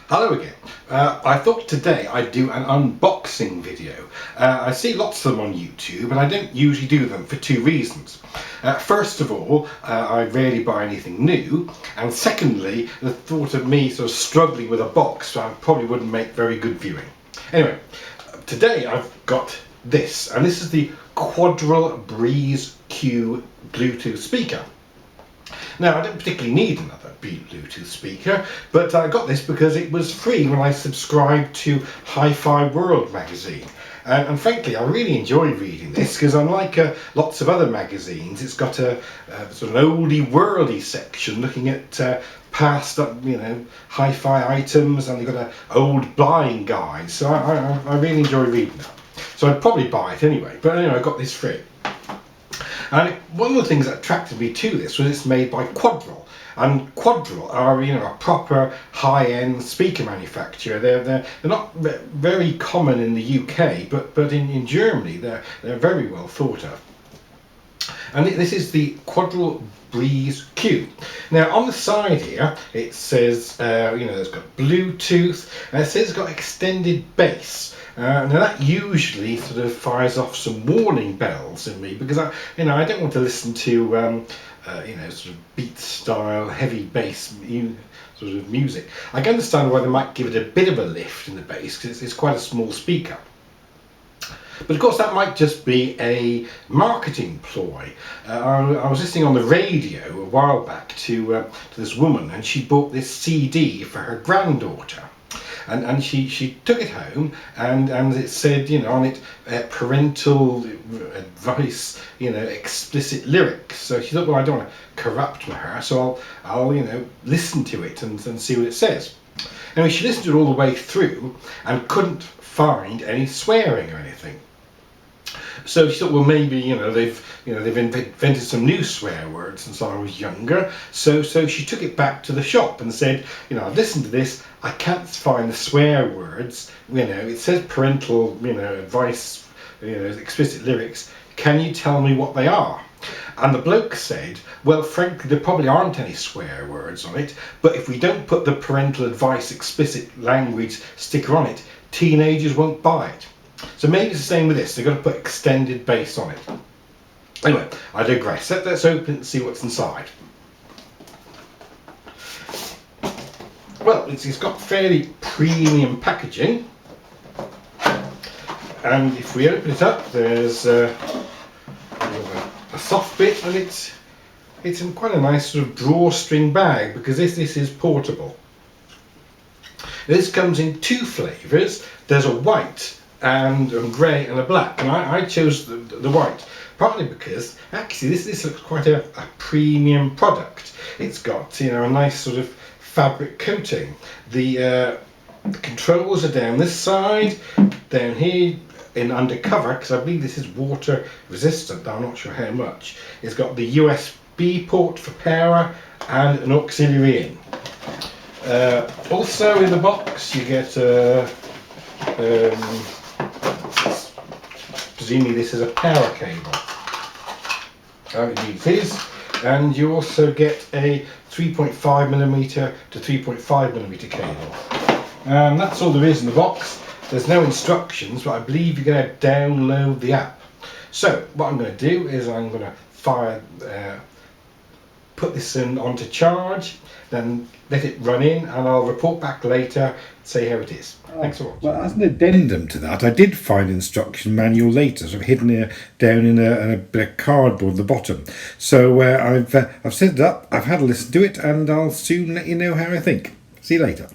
Hello again. I thought today I'd do an unboxing video. I see lots of them on YouTube and I don't usually do them for two reasons. First of all, I rarely buy anything new, and secondly, the thought of me sort of struggling with a box probably wouldn't make very good viewing. Anyway, today I've got this, and this is the Quadral Breeze Q Bluetooth speaker. Now, I don't particularly need another Bluetooth speaker, but I got this because it was free when I subscribed to Hi-Fi World magazine. And frankly, I really enjoy reading this because unlike lots of other magazines, it's got a sort of an oldie worldy section looking at past hi-fi items, and they've got an old blind guide. So I really enjoy reading that. So I'd probably buy it anyway, but anyway, I got this free. And one of the things that attracted me to this was it's made by Quadral, and Quadral are a proper high-end speaker manufacturer. They're not very common in the UK, but in Germany they're very well thought of. And this is the Quadral Breeze Q. Now on the side here it says it's got Bluetooth, and it says it's got extended bass. Now that usually sort of fires off some warning bells in me, because I don't want to listen to sort of beat style heavy bass sort of music. I can understand why they might give it a bit of a lift in the bass because it's quite a small speaker. But of course that might just be a marketing ploy. I was listening on the radio a while back to this woman, and she bought this CD for her granddaughter. And she took it home, and it said, on it, parental advice, explicit lyrics. So she thought, well, I don't want to corrupt her, so I'll listen to it and see what it says. Anyway, she listened to it all the way through and couldn't find any swearing or anything. So she thought, well, maybe they've invented some new swear words since I was younger. So she took it back to the shop and said, I've listened to this, I can't find the swear words. It says parental, advice, explicit lyrics. Can you tell me what they are? And the bloke said, well, frankly, there probably aren't any swear words on it, but if we don't put the parental advice explicit language sticker on it, teenagers won't buy it. So maybe it's the same with this. They've got to put extended bass on it. Anyway, I digress. Let's open it and see what's inside. Well, it's got fairly premium packaging. And if we open it up, there's a soft bit, and it's in quite a nice sort of drawstring bag, because this is portable. This comes in two flavours. There's a white and a grey and a black, and I chose the white, partly because actually this looks quite a premium product. It's got a nice sort of fabric coating. The controls are down this side, down here in undercover, because I believe this is water resistant, I'm not sure how much. It's got the USB port for power and an auxiliary in. Also in the box you get presumably this is a power cable. It is, and you also get a 3.5mm to 3.5mm cable. And that's all there is in the box. There's no instructions, but I believe you're going to download the app. So what I'm going to do is I'm going to put this in onto charge, then let it run in, and I'll report back later and say how it is. Thanks for watching. Well, as an addendum to that, I did find an instruction manual later, sort of hidden down in a bit of cardboard at the bottom. So I've set it up, I've had a listen to it, and I'll soon let you know how I think. See you later.